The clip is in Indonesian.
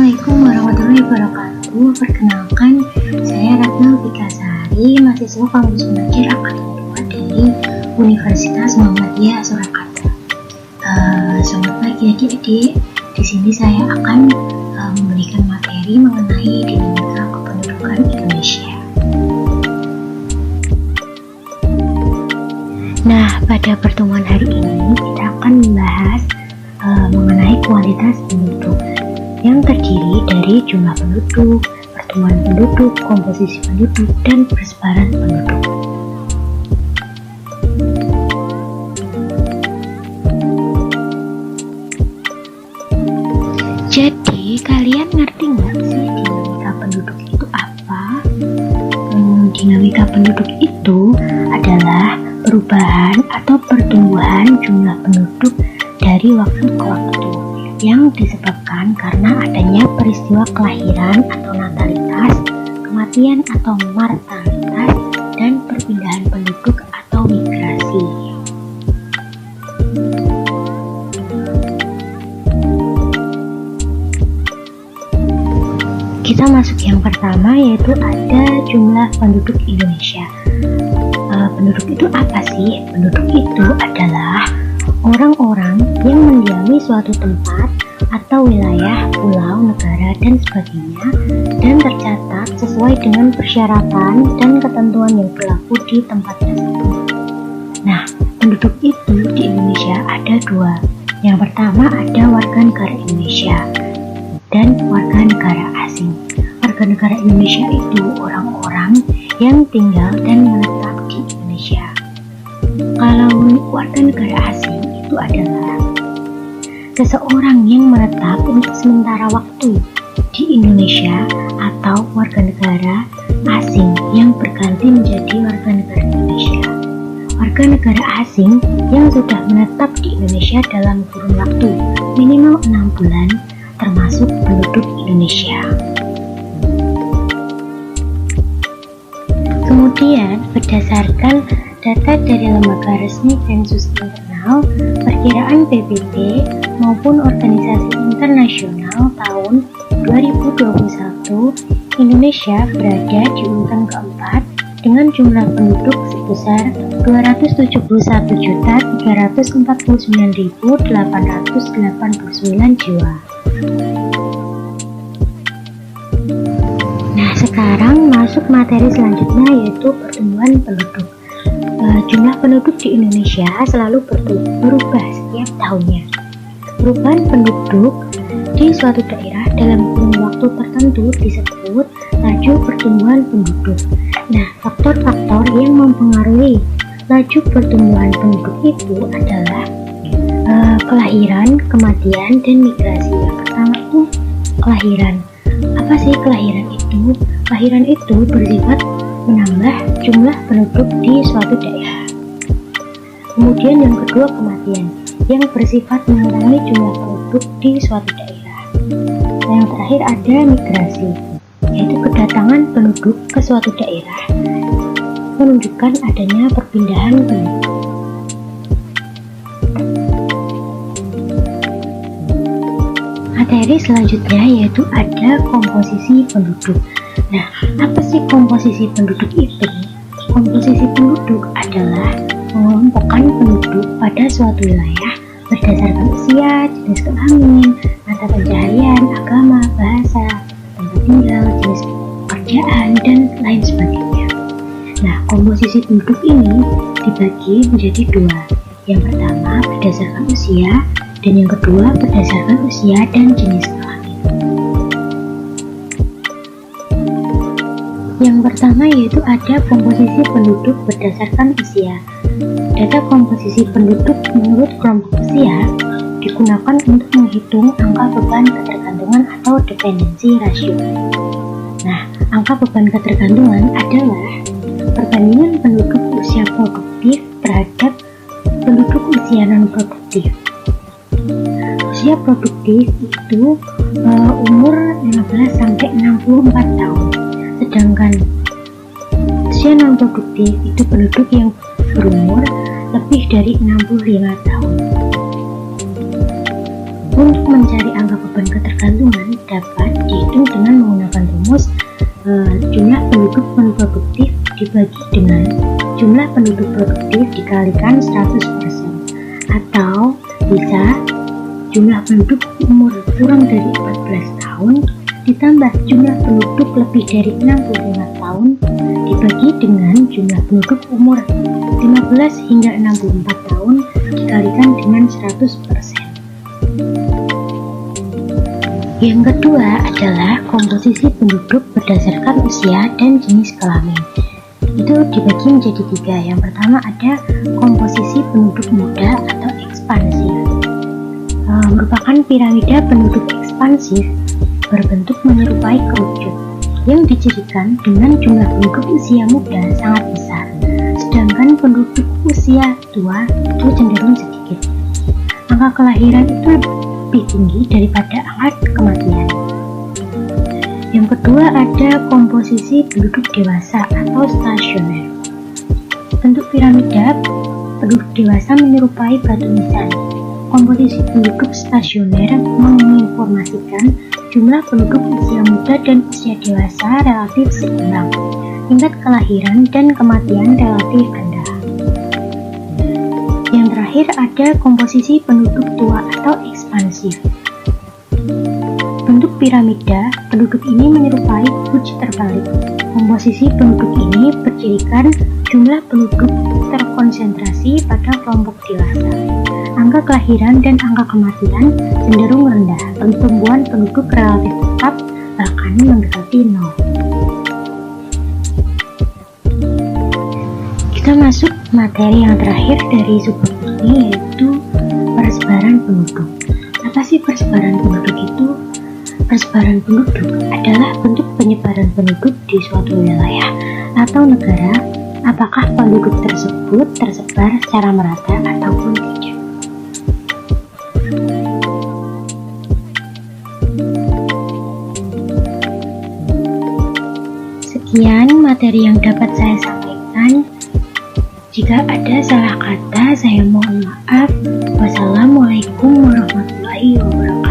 Assalamualaikum warahmatullahi wabarakatuh. Perkenalkan, saya Ratna Fikasari, mahasiswa kampus Unair Angkatan 2 dari Universitas Muhammadiyah Surakarta. Selamat pagi adik-adik. Di sini saya akan memberikan materi mengenai dinamika kependudukan Indonesia. Nah, pada pertemuan hari ini kita akan membahas mengenai kualitas penduduk yang terdiri dari jumlah penduduk, pertumbuhan penduduk, komposisi penduduk, dan persebaran penduduk. Jadi, kalian ngerti nggak sih dinamika penduduk itu apa? Dinamika penduduk itu adalah perubahan atau pertumbuhan jumlah penduduk dari waktu ke waktu yang disebabkan karena adanya peristiwa kelahiran atau natalitas, kematian atau mortalitas, dan perpindahan penduduk atau migrasi. Kita masuk yang pertama, yaitu ada jumlah penduduk Indonesia. Penduduk itu apa sih? Penduduk itu adalah orang-orang yang mendiami suatu tempat atau wilayah, pulau, negara, dan sebagainya, dan tercatat sesuai dengan persyaratan dan ketentuan yang berlaku di tempat tersebut. Nah, penduduk itu di Indonesia ada dua. Yang pertama ada warga negara Indonesia dan warga negara asing. Warga negara Indonesia itu orang-orang yang tinggal dan menetap di Indonesia. Kalau warga negara asing itu adalah seseorang yang menetap untuk sementara waktu di Indonesia atau warga negara asing yang berganti menjadi warga negara Indonesia. Warga negara asing yang sudah menetap di Indonesia dalam kurun waktu minimal 6 bulan termasuk penduduk Indonesia. Kemudian berdasarkan data dari lembaga resmi sensus internal, perkiraan PBB maupun organisasi internasional tahun 2021, Indonesia berada di urutan keempat dengan jumlah penduduk sebesar 271.349.889 jiwa. Nah, sekarang masuk materi selanjutnya, yaitu pertumbuhan penduduk. Jumlah penduduk di Indonesia selalu berubah setiap tahunnya. Perubahan penduduk di suatu daerah dalam kurun waktu tertentu disebut laju pertumbuhan penduduk. Nah, faktor-faktor yang mempengaruhi laju pertumbuhan penduduk itu adalah kelahiran, kematian, dan migrasi. Yang pertama itu kelahiran. Apa sih kelahiran itu? Kelahiran itu bersifat menambah jumlah penduduk di suatu daerah. Kemudian yang kedua kematian, yang bersifat mengurangi jumlah penduduk di suatu daerah. Yang terakhir ada migrasi, yaitu kedatangan penduduk ke suatu daerah menunjukkan adanya perpindahan penduduk. Materi selanjutnya yaitu ada komposisi penduduk. Nah, apa sih komposisi penduduk itu? Komposisi penduduk adalah mengelompokkan penduduk pada suatu wilayah berdasarkan usia, jenis kelamin, mata pencaharian, agama, bahasa, tempat tinggal, jenis pekerjaan, dan lain sebagainya. Nah, komposisi penduduk ini dibagi menjadi dua. Yang pertama berdasarkan usia, dan yang kedua berdasarkan usia dan jenis kelamin. Yang pertama yaitu ada komposisi penduduk berdasarkan usia. Data komposisi penduduk menurut kelompok usia digunakan untuk menghitung angka beban ketergantungan atau dependensi rasio. Nah, angka beban ketergantungan adalah perbandingan penduduk usia produktif terhadap penduduk usia non-produktif. Usia produktif itu umur 15 sampai 64 tahun. Sedangkan usia non-produktif itu penduduk yang berumur lebih dari 65 tahun. Untuk mencari angka beban ketergantungan dapat dihitung dengan menggunakan rumus jumlah penduduk non-produktif dibagi dengan jumlah penduduk produktif dikalikan 100%, atau bisa jumlah penduduk umur kurang dari 14 tahun ditambah jumlah penduduk lebih dari 65 tahun dibagi dengan jumlah penduduk umur 15 hingga 64 tahun dikalikan dengan 100%. Yang kedua adalah komposisi penduduk berdasarkan usia dan jenis kelamin. Itu dibagi menjadi 3. Yang pertama ada komposisi penduduk muda atau ekspansif. Merupakan piramida penduduk ekspansif berbentuk menyerupai kerucut yang dicirikan dengan jumlah penduduk usia muda sangat besar, sedangkan penduduk usia tua itu cenderung sedikit. Angka kelahiran itu lebih tinggi daripada angka kematian. Yang kedua ada komposisi penduduk dewasa atau stasioner. Bentuk piramida penduduk dewasa menyerupai batu nisan. Komposisi penduduk stasioner menginformasikan jumlah penduduk usia muda dan usia dewasa relatif seimbang. Tingkat kelahiran dan kematian relatif rendah. Yang terakhir ada komposisi penduduk tua atau ekspansif. Bentuk piramida penduduk ini menyerupai Hutch terbalik. Komposisi penduduk ini bercirikan jumlah penduduk terkonsentrasi pada kelompok dewasa. Angka kelahiran dan angka kematian cenderung rendah. Pertumbuhan penduduk relatif tetap bahkan mendekati 0. Kita masuk materi yang terakhir dari subbab ini, yaitu persebaran penduduk. Apa sih persebaran penduduk itu? Persebaran penduduk adalah bentuk penyebaran penduduk di suatu wilayah atau negara, apakah penduduk tersebut tersebar secara merata ataupun tidak. Sekian materi yang dapat saya sampaikan. Jika ada salah kata, saya mohon maaf. Wassalamualaikum warahmatullahi wabarakatuh.